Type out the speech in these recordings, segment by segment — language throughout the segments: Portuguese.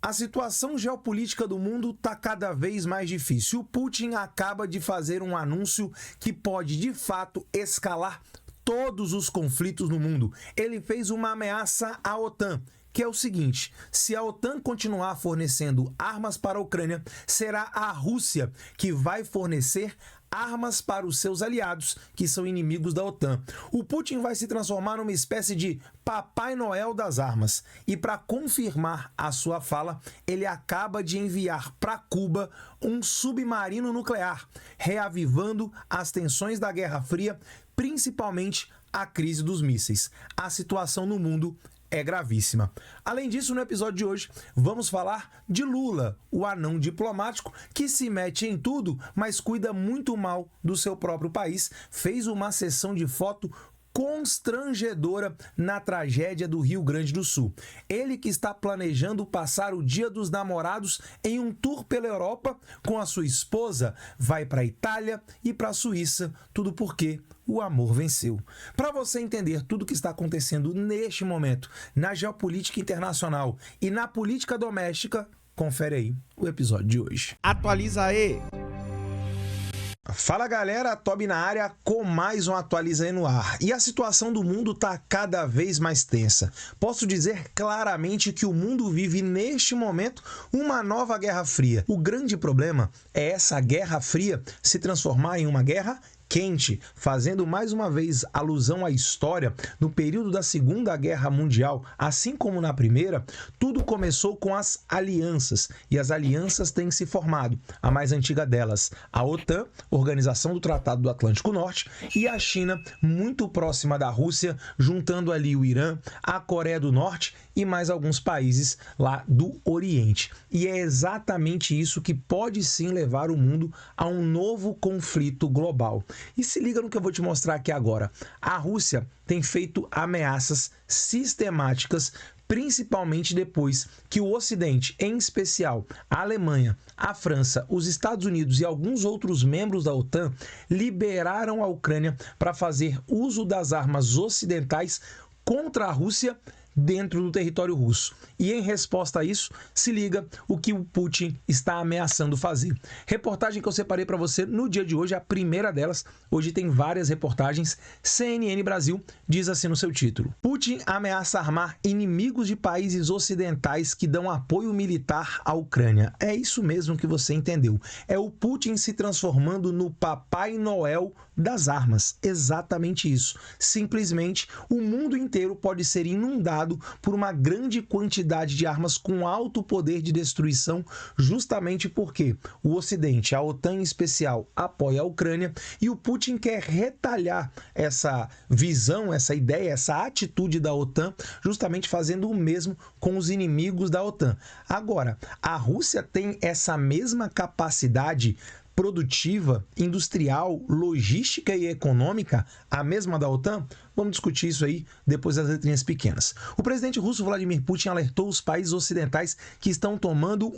A situação geopolítica do mundo está cada vez mais difícil. O Putin acaba de fazer um anúncio que pode, de fato, escalar todos os conflitos no mundo. Ele fez uma ameaça à OTAN, que é o seguinte: se a OTAN continuar fornecendo armas para a Ucrânia, será a Rússia que vai fornecer armas para os seus aliados, que são inimigos da OTAN. O Putin vai se transformar numa espécie de Papai Noel das armas. E para confirmar a sua fala, ele acaba de enviar para Cuba um submarino nuclear, reavivando as tensões da Guerra Fria, principalmente a crise dos mísseis. A situação no mundo é gravíssima. Além disso, no episódio de hoje, vamos falar de Lula, o anão diplomático que se mete em tudo, mas cuida muito mal do seu próprio país. Fez uma sessão de foto constrangedora na tragédia do Rio Grande do Sul. Ele que está planejando passar o Dia dos Namorados em um tour pela Europa com a sua esposa, vai para a Itália e para a Suíça, tudo porque o amor venceu. Para você entender tudo o que está acontecendo neste momento na geopolítica internacional e na política doméstica, confere aí o episódio de hoje. Atualiza aí! Fala galera, Toby na área com mais um Atualiza aí no ar. E a situação do mundo está cada vez mais tensa. Posso dizer claramente que o mundo vive neste momento uma nova Guerra Fria. O grande problema é essa Guerra Fria se transformar em uma guerra quente, fazendo mais uma vez alusão à história. No período da Segunda Guerra Mundial, assim como na Primeira, tudo começou com as alianças, e as alianças têm se formado. A mais antiga delas, a OTAN, Organização do Tratado do Atlântico Norte, e a China, muito próxima da Rússia, juntando ali o Irã, a Coreia do Norte e mais alguns países lá do Oriente. E é exatamente isso que pode sim levar o mundo a um novo conflito global. E se liga no que eu vou te mostrar aqui agora. A Rússia tem feito ameaças sistemáticas, principalmente depois que o Ocidente, em especial a Alemanha, a França, os Estados Unidos e alguns outros membros da OTAN, liberaram a Ucrânia para fazer uso das armas ocidentais contra a Rússia dentro do território russo. E em resposta a isso, se liga o que o Putin está ameaçando fazer. Reportagem que eu separei para você no dia de hoje, a primeira delas. Hoje tem várias reportagens. CNN Brasil diz assim no seu título: Putin ameaça armar inimigos de países ocidentais que dão apoio militar à Ucrânia. É isso mesmo que você entendeu. É o Putin se transformando no Papai Noel das armas. Exatamente isso. Simplesmente, o mundo inteiro pode ser inundado por uma grande quantidade de armas com alto poder de destruição, justamente porque o Ocidente, a OTAN em especial, apoia a Ucrânia, e o Putin quer retalhar essa visão, essa ideia, essa atitude da OTAN, justamente fazendo o mesmo com os inimigos da OTAN. Agora, a Rússia tem essa mesma capacidade produtiva, industrial, logística e econômica, a mesma da OTAN? Vamos discutir isso aí depois das letrinhas pequenas. O presidente russo Vladimir Putin alertou os países ocidentais que estão tomando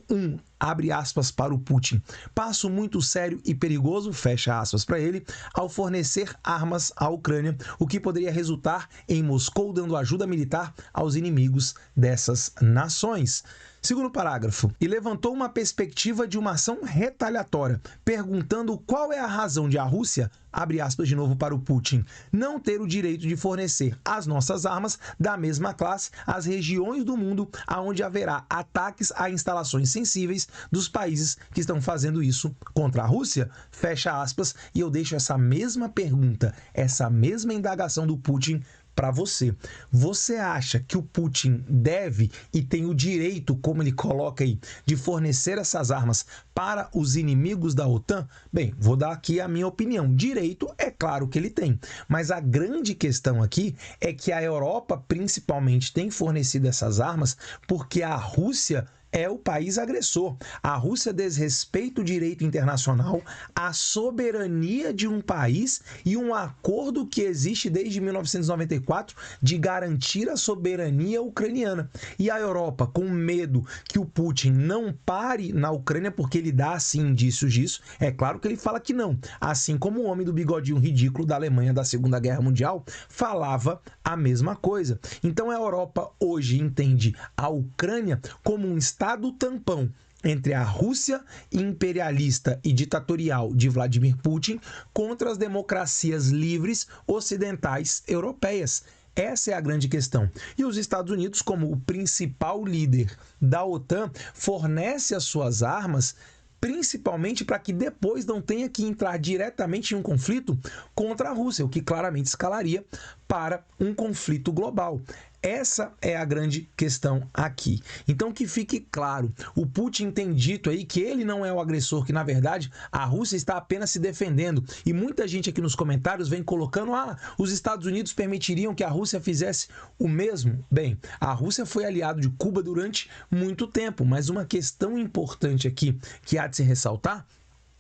abre aspas para o Putin, passo muito sério e perigoso, fecha aspas para ele, ao fornecer armas à Ucrânia, o que poderia resultar em Moscou dando ajuda militar aos inimigos dessas nações. Segundo parágrafo, e levantou uma perspectiva de uma ação retaliatória, perguntando qual é a razão de a Rússia, abre aspas de novo para o Putin, não ter o direito de fornecer as nossas armas da mesma classe às regiões do mundo onde haverá ataques a instalações sensíveis dos países que estão fazendo isso contra a Rússia, fecha aspas, e eu deixo essa mesma pergunta, essa mesma indagação do Putin para você. Você acha que o Putin deve e tem o direito, como ele coloca aí, de fornecer essas armas para os inimigos da OTAN? Bem, vou dar aqui a minha opinião. Direito, é claro que ele tem. Mas a grande questão aqui é que a Europa, principalmente, tem fornecido essas armas porque a Rússia é o país agressor. A Rússia desrespeita o direito internacional, a soberania de um país e um acordo que existe desde 1994 de garantir a soberania ucraniana. E a Europa, com medo que o Putin não pare na Ucrânia, porque ele dá, assim, indícios disso, é claro que ele fala que não. Assim como o homem do bigodinho ridículo da Alemanha da Segunda Guerra Mundial falava a mesma coisa. Então a Europa hoje entende a Ucrânia como um estado estado tampão entre a Rússia imperialista e ditatorial de Vladimir Putin contra as democracias livres ocidentais europeias. Essa é a grande questão. E os Estados Unidos, como o principal líder da OTAN, fornece as suas armas principalmente para que depois não tenha que entrar diretamente em um conflito contra a Rússia, o que claramente escalaria para um conflito global. Essa é a grande questão aqui. Então, que fique claro, o Putin tem dito aí que ele não é o agressor, que na verdade a Rússia está apenas se defendendo. E muita gente aqui nos comentários vem colocando, os Estados Unidos permitiriam que a Rússia fizesse o mesmo. Bem, a Rússia foi aliado de Cuba durante muito tempo, mas uma questão importante aqui que há de se ressaltar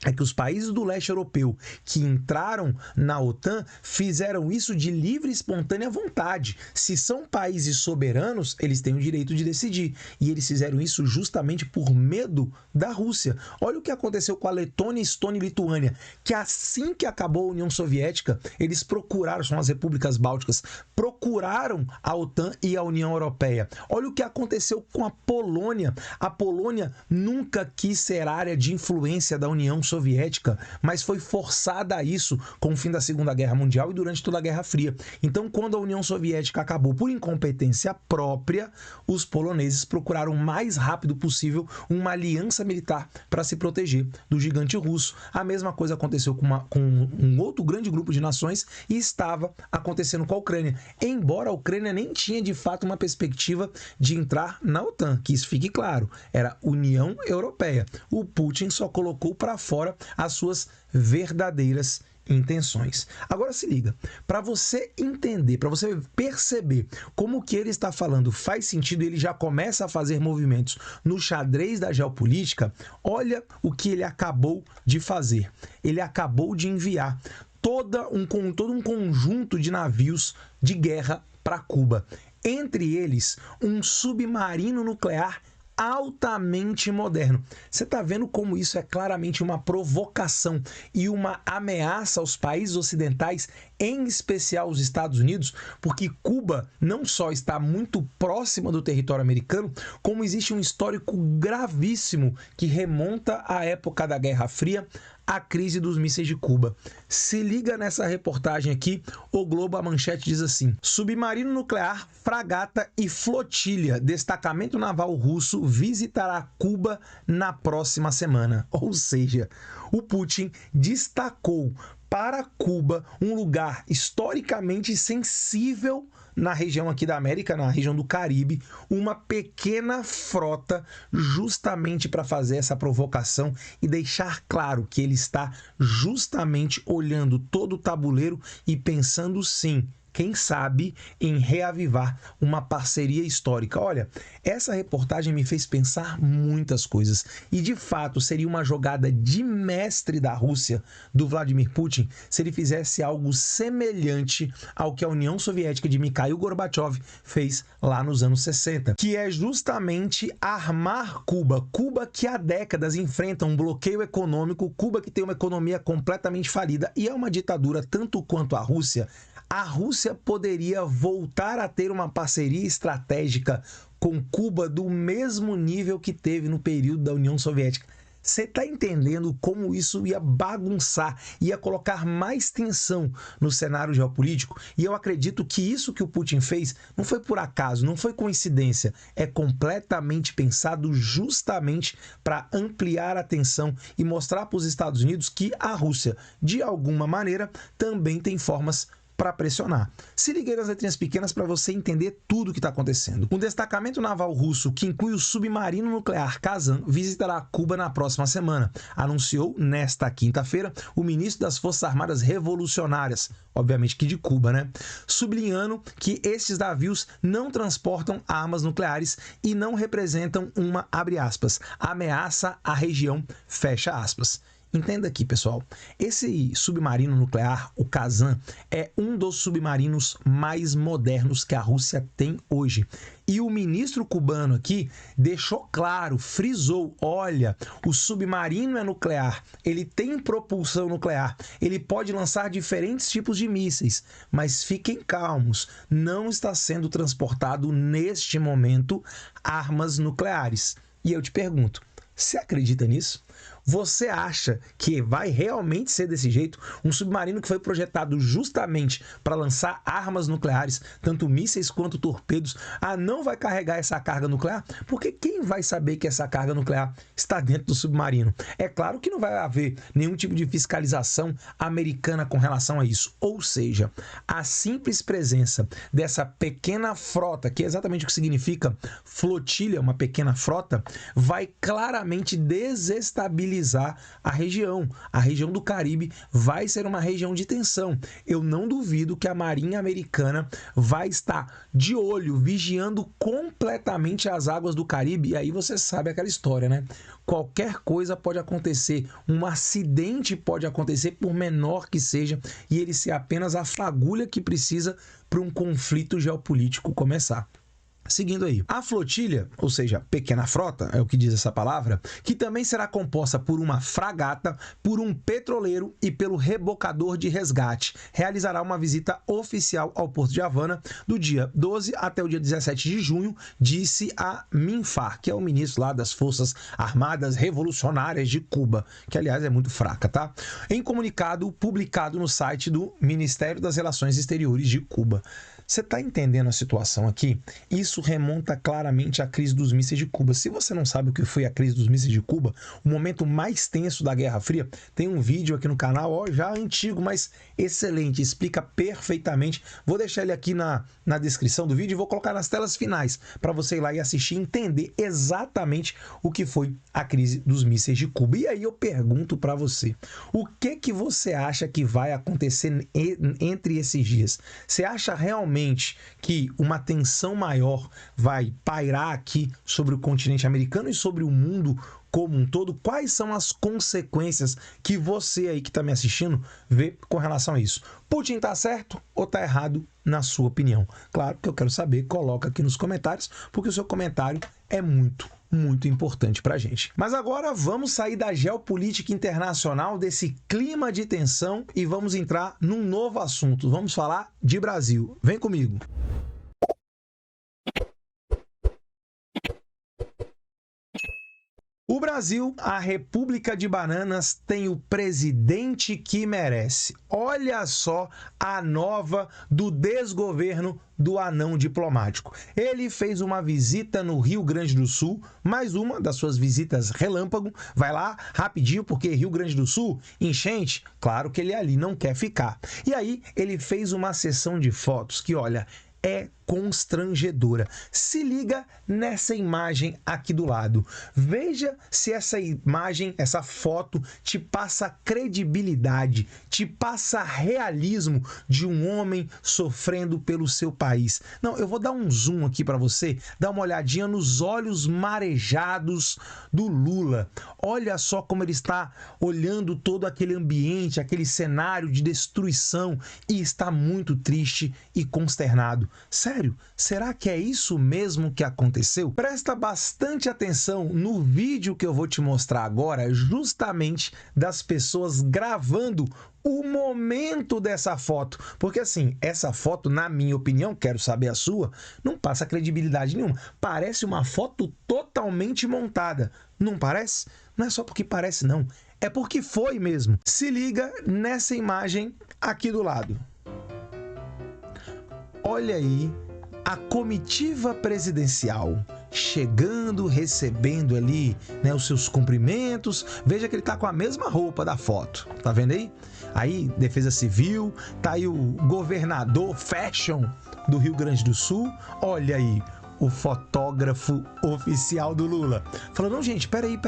é que os países do leste europeu que entraram na OTAN fizeram isso de livre e espontânea vontade. Se são países soberanos, eles têm o direito de decidir. E eles fizeram isso justamente por medo da Rússia. Olha o que aconteceu com a Letônia, Estônia e Lituânia, que assim que acabou a União Soviética, eles procuraram, são as repúblicas bálticas, procuraram a OTAN e a União Europeia. Olha o que aconteceu com a Polônia. A Polônia nunca quis ser área de influência da União Soviética, mas foi forçada a isso com o fim da Segunda Guerra Mundial e durante toda a Guerra Fria. Então, quando a União Soviética acabou por incompetência própria, os poloneses procuraram o mais rápido possível uma aliança militar para se proteger do gigante russo. A mesma coisa aconteceu com um outro grande grupo de nações e estava acontecendo com a Ucrânia, embora a Ucrânia nem tinha de fato uma perspectiva de entrar na OTAN, que isso fique claro, era União Europeia. O Putin só colocou para fora as suas verdadeiras intenções. Agora se liga, para você entender, para você perceber como o que ele está falando faz sentido, ele já começa a fazer movimentos no xadrez da geopolítica. Olha o que ele acabou de fazer. Ele acabou de enviar todo um conjunto de navios de guerra para Cuba. Entre eles, um submarino nuclear altamente moderno. Você está vendo como isso é claramente uma provocação e uma ameaça aos países ocidentais, em especial os Estados Unidos, porque Cuba não só está muito próxima do território americano, como existe um histórico gravíssimo que remonta à época da Guerra Fria, a crise dos mísseis de Cuba. Se liga nessa reportagem aqui, o Globo, a manchete diz assim: submarino nuclear, fragata e flotilha, destacamento naval russo visitará Cuba na próxima semana. Ou seja, o Putin destacou para Cuba um lugar historicamente sensível na região aqui da América, na região do Caribe, uma pequena frota justamente para fazer essa provocação e deixar claro que ele está justamente olhando todo o tabuleiro e pensando sim, quem sabe, em reavivar uma parceria histórica. Olha, essa reportagem me fez pensar muitas coisas e, de fato, seria uma jogada de mestre da Rússia, do Vladimir Putin, se ele fizesse algo semelhante ao que a União Soviética de Mikhail Gorbachev fez lá nos anos 60, que é justamente armar Cuba. Cuba que há décadas enfrenta um bloqueio econômico, Cuba que tem uma economia completamente falida e é uma ditadura tanto quanto a Rússia. A Rússia poderia voltar a ter uma parceria estratégica com Cuba do mesmo nível que teve no período da União Soviética. Você está entendendo como isso ia bagunçar, ia colocar mais tensão no cenário geopolítico? E eu acredito que isso que o Putin fez não foi por acaso, não foi coincidência. É completamente pensado justamente para ampliar a tensão e mostrar para os Estados Unidos que a Rússia, de alguma maneira, também tem formas para pressionar. Se ligue nas letrinhas pequenas para você entender tudo o que está acontecendo. Um destacamento naval russo que inclui o submarino nuclear Kazan visitará Cuba na próxima semana, anunciou nesta quinta-feira o ministro das Forças Armadas Revolucionárias, obviamente que de Cuba, né? Sublinhando que esses navios não transportam armas nucleares e não representam uma, abre aspas, ameaça à região, fecha aspas. Entenda aqui, pessoal, esse submarino nuclear, o Kazan, é um dos submarinos mais modernos que a Rússia tem hoje. E o ministro cubano aqui deixou claro, frisou, olha, o submarino é nuclear, ele tem propulsão nuclear, ele pode lançar diferentes tipos de mísseis, mas fiquem calmos, não está sendo transportado neste momento armas nucleares. E eu te pergunto, você acredita nisso? Você acha que vai realmente ser desse jeito? Um submarino que foi projetado justamente para lançar armas nucleares, tanto mísseis quanto torpedos, não vai carregar essa carga nuclear? Porque quem vai saber que essa carga nuclear está dentro do submarino? É claro que não vai haver nenhum tipo de fiscalização americana com relação a isso. Ou seja, a simples presença dessa pequena frota, que é exatamente o que significa flotilha, uma pequena frota, vai claramente desestabilizar a região. A região do Caribe vai ser uma região de tensão. Eu não duvido que a Marinha Americana vai estar de olho, vigiando completamente as águas do Caribe. E aí você sabe aquela história, né? Qualquer coisa pode acontecer, um acidente pode acontecer, por menor que seja, e ele ser apenas a fagulha que precisa para um conflito geopolítico começar. Seguindo aí, a flotilha, ou seja, pequena frota, é o que diz essa palavra, que também será composta por uma fragata, por um petroleiro e pelo rebocador de resgate, realizará uma visita oficial ao Porto de Havana do dia 12 até o dia 17 de junho, disse a Minfar, que é o ministro lá das Forças Armadas Revolucionárias de Cuba, que aliás é muito fraca, tá? Em comunicado publicado no site do Ministério das Relações Exteriores de Cuba. Você está entendendo a situação aqui? Isso remonta claramente à crise dos mísseis de Cuba. Se você não sabe o que foi a crise dos mísseis de Cuba, o momento mais tenso da Guerra Fria, tem um vídeo aqui no canal, já antigo, mas excelente, explica perfeitamente. Vou deixar ele aqui na descrição do vídeo e vou colocar nas telas finais para você ir lá e assistir e entender exatamente o que foi a crise dos mísseis de Cuba. E aí eu pergunto para você, o que você acha que vai acontecer entre esses dias? Você acha realmente que uma tensão maior vai pairar aqui sobre o continente americano e sobre o mundo como um todo? Quais são as consequências que você aí que está me assistindo vê com relação a isso? Putin está certo ou está errado na sua opinião? Claro que eu quero saber, coloca aqui nos comentários, porque o seu comentário é muito importante para a gente. Mas agora vamos sair da geopolítica internacional, desse clima de tensão, e vamos entrar num novo assunto. Vamos falar de Brasil. Vem comigo. O Brasil, a República de Bananas, tem o presidente que merece. Olha só a nova do desgoverno do anão diplomático. Ele fez uma visita no Rio Grande do Sul, mais uma das suas visitas relâmpago. Vai lá rapidinho, porque Rio Grande do Sul, enchente, claro que ele ali não quer ficar. E aí ele fez uma sessão de fotos que, olha, é constrangedora. Se liga nessa imagem aqui do lado. Veja se essa imagem, essa foto, te passa credibilidade, te passa realismo de um homem sofrendo pelo seu país. Não, eu vou dar um zoom aqui para você, dar uma olhadinha nos olhos marejados do Lula. Olha só como ele está olhando todo aquele ambiente, aquele cenário de destruição, e está muito triste e consternado. Sério? Será que é isso mesmo que aconteceu? Presta bastante atenção no vídeo que eu vou te mostrar agora, justamente das pessoas gravando o momento dessa foto. Porque assim, essa foto, na minha opinião, quero saber a sua, não passa credibilidade nenhuma. Parece uma foto totalmente montada. Não parece? Não é só porque parece, não. É porque foi mesmo. Se liga nessa imagem aqui do lado. Olha aí a comitiva presidencial chegando, recebendo ali, né, os seus cumprimentos. Veja que ele tá com a mesma roupa da foto, tá vendo aí? Aí, Defesa Civil, tá aí o governador fashion do Rio Grande do Sul. Olha aí, o fotógrafo oficial do Lula. Falou, não, gente, peraí.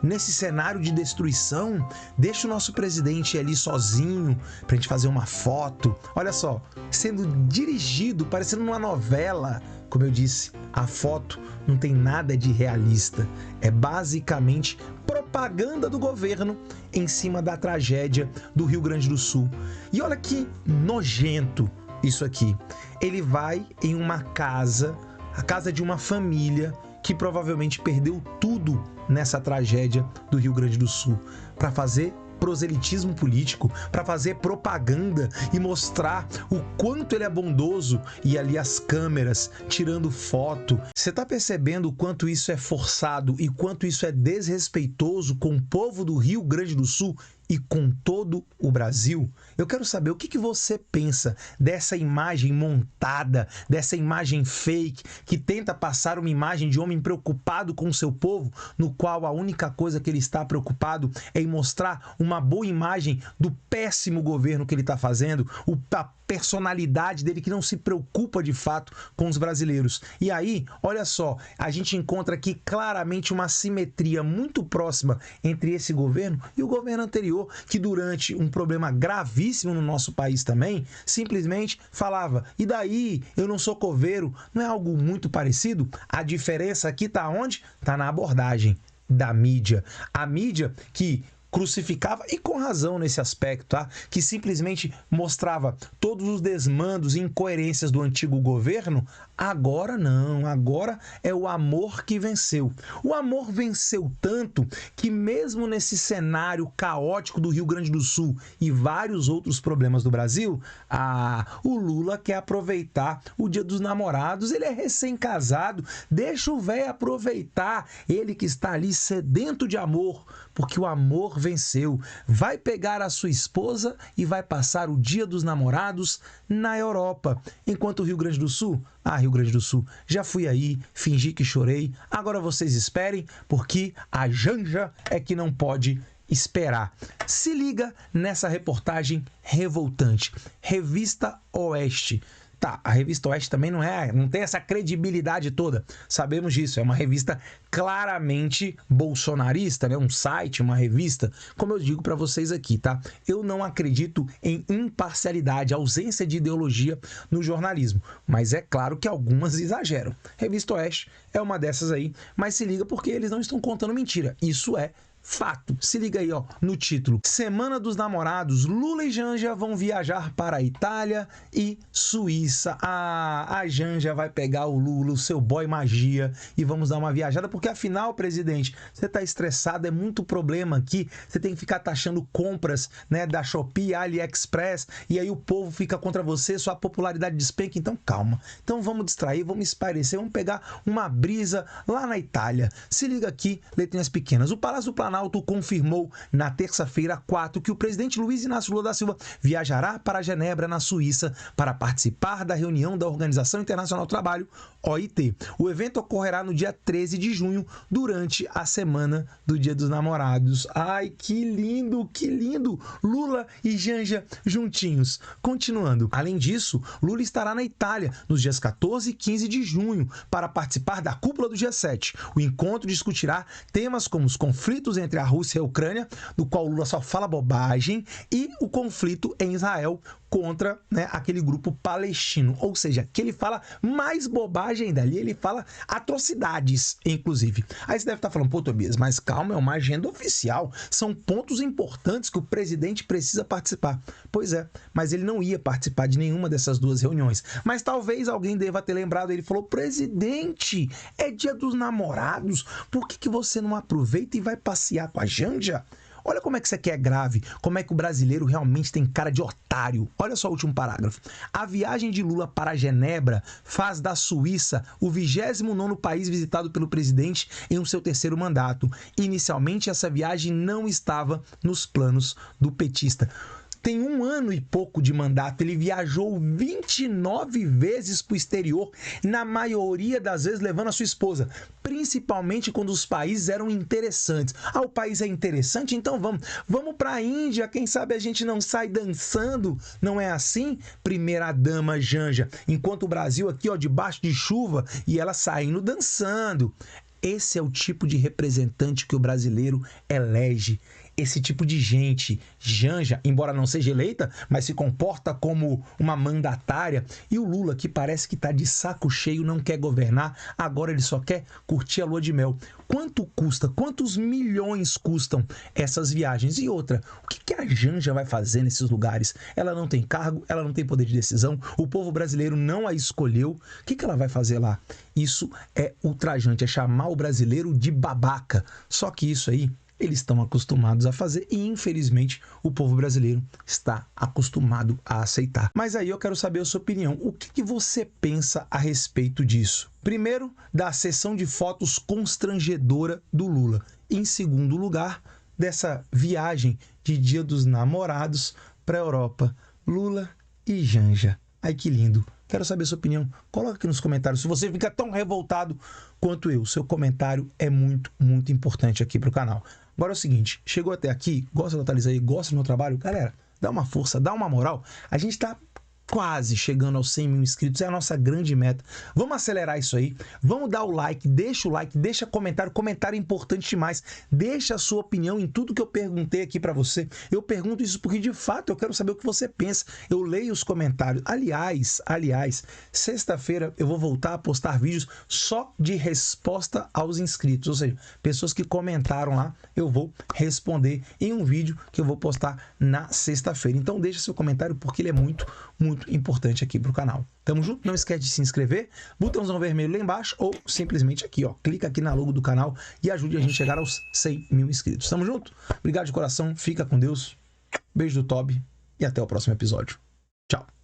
Nesse cenário de destruição, deixa o nosso presidente ali sozinho pra gente fazer uma foto. Olha só, sendo dirigido, parecendo uma novela. Como eu disse, a foto não tem nada de realista. É basicamente propaganda do governo em cima da tragédia do Rio Grande do Sul. E olha que nojento isso aqui. Ele vai em uma casa, a casa de uma família que provavelmente perdeu tudo nessa tragédia do Rio Grande do Sul, para fazer proselitismo político, para fazer propaganda e mostrar o quanto ele é bondoso, e ali as câmeras tirando foto. Você tá percebendo o quanto isso é forçado e quanto isso é desrespeitoso com o povo do Rio Grande do Sul e com todo o Brasil? Eu quero saber o que você pensa dessa imagem montada, dessa imagem fake, que tenta passar uma imagem de homem preocupado com o seu povo, no qual a única coisa que ele está preocupado é em mostrar uma boa imagem do péssimo governo que ele está fazendo, a personalidade dele que não se preocupa de fato com os brasileiros. E aí, olha só, a gente encontra aqui claramente uma simetria muito próxima entre esse governo e o governo anterior, que durante um problema gravíssimo no nosso país também, simplesmente falava: e daí? Eu não sou coveiro. Não é algo muito parecido? A diferença aqui está onde? Está na abordagem da mídia. A mídia que crucificava, e com razão nesse aspecto, tá? Que simplesmente mostrava todos os desmandos e incoerências do antigo governo. Agora não, agora é o amor que venceu. O amor venceu tanto que mesmo nesse cenário caótico do Rio Grande do Sul e vários outros problemas do Brasil, o Lula quer aproveitar o Dia dos Namorados. Ele é recém-casado, deixa o velho aproveitar, ele que está ali sedento de amor, porque o amor venceu. Vai pegar a sua esposa e vai passar o Dia dos Namorados na Europa. Enquanto o Rio Grande do Sul, Rio Grande do Sul, já fui aí, fingi que chorei, agora vocês esperem, porque a Janja é que não pode esperar. Se liga nessa reportagem revoltante. Revista Oeste. Tá, a Revista Oeste também não tem essa credibilidade toda, sabemos disso, é uma revista claramente bolsonarista, né? Um site, uma revista, como eu digo para vocês aqui, tá? Eu não acredito em imparcialidade, ausência de ideologia no jornalismo, mas é claro que algumas exageram. Revista Oeste é uma dessas aí, mas se liga porque eles não estão contando mentira, isso é fato. Se liga aí, ó, no título. Semana dos Namorados, Lula e Janja vão viajar para a Itália e Suíça. A Janja vai pegar o Lula, o seu boy magia, e vamos dar uma viajada, porque afinal, presidente, você tá estressado, é muito problema aqui, você tem que ficar taxando compras, né, da Shopee, AliExpress, e aí o povo fica contra você, sua popularidade despenca, então calma. Então vamos distrair, vamos espairecer, vamos pegar uma brisa lá na Itália. Se liga aqui, letrinhas pequenas. O Palácio do Planalto confirmou na terça-feira 4 que o presidente Luiz Inácio Lula da Silva viajará para Genebra, na Suíça, para participar da reunião da Organização Internacional do Trabalho, OIT. O evento ocorrerá no dia 13 de junho, durante a semana do Dia dos Namorados. Ai, que lindo, que lindo! Lula e Janja juntinhos. Continuando. Além disso, Lula estará na Itália nos dias 14 e 15 de junho para participar da cúpula do G7. O encontro discutirá temas como os conflitos entre a Rússia e a Ucrânia, do qual Lula só fala bobagem, e o conflito em Israel contra, né, aquele grupo palestino. Ou seja, que ele fala mais bobagem dali, ele fala atrocidades, inclusive. Aí você deve estar falando: pô, Tobias, mas calma, é uma agenda oficial, são pontos importantes que o presidente precisa participar. Pois é, mas ele não ia participar de nenhuma dessas duas reuniões. Mas talvez alguém deva ter lembrado, ele falou: presidente, é Dia dos Namorados, por que você não aproveita e vai passear com a Janja? Olha como é que isso aqui é grave, como é que o brasileiro realmente tem cara de otário. Olha só o último parágrafo. A viagem de Lula para Genebra faz da Suíça o 29º país visitado pelo presidente em seu terceiro mandato. Inicialmente, essa viagem não estava nos planos do petista. Tem 1 ano e pouco de mandato, ele viajou 29 vezes para o exterior, na maioria das vezes levando a sua esposa, principalmente quando os países eram interessantes. O país é interessante? Então vamos para a Índia, quem sabe a gente não sai dançando, não é assim? Primeira-dama Janja, enquanto o Brasil aqui, ó, debaixo de chuva, e ela saindo dançando. Esse é o tipo de representante que o brasileiro elege. Esse tipo de gente, Janja, embora não seja eleita, mas se comporta como uma mandatária. E o Lula, que parece que está de saco cheio, não quer governar, agora ele só quer curtir a lua de mel. Quanto custa? Quantos milhões custam essas viagens? E outra, o que a Janja vai fazer nesses lugares? Ela não tem cargo, ela não tem poder de decisão, o povo brasileiro não a escolheu. O que ela vai fazer lá? Isso é ultrajante, é chamar o brasileiro de babaca. Só que isso aí eles estão acostumados a fazer e, infelizmente, o povo brasileiro está acostumado a aceitar. Mas aí eu quero saber a sua opinião. O que você pensa a respeito disso? Primeiro, da sessão de fotos constrangedora do Lula. Em segundo lugar, dessa viagem de Dia dos Namorados para a Europa. Lula e Janja. Ai, que lindo. Quero saber a sua opinião. Coloca aqui nos comentários se você fica tão revoltado quanto eu. Seu comentário é muito, muito importante aqui para o canal. Agora é o seguinte, chegou até aqui, gosta do Thales aí, gosta do meu trabalho? Galera, dá uma força, dá uma moral. A gente tá quase chegando aos 100 mil inscritos, é a nossa grande meta. Vamos acelerar isso aí, vamos dar o like, deixa comentário, comentário é importante demais. Deixa a sua opinião em tudo que eu perguntei aqui para você. Eu pergunto isso porque, de fato, eu quero saber o que você pensa. Eu leio os comentários. Aliás, sexta-feira eu vou voltar a postar vídeos só de resposta aos inscritos, ou seja, pessoas que comentaram lá, eu vou responder em um vídeo que eu vou postar na sexta-feira. Então deixa seu comentário porque ele é muito importante aqui para o canal. Tamo junto? Não esquece de se inscrever, botãozão vermelho lá embaixo ou simplesmente aqui, ó, clica aqui na logo do canal e ajude a gente a chegar aos 100 mil inscritos. Tamo junto? Obrigado de coração, fica com Deus, beijo do Toby e até o próximo episódio. Tchau!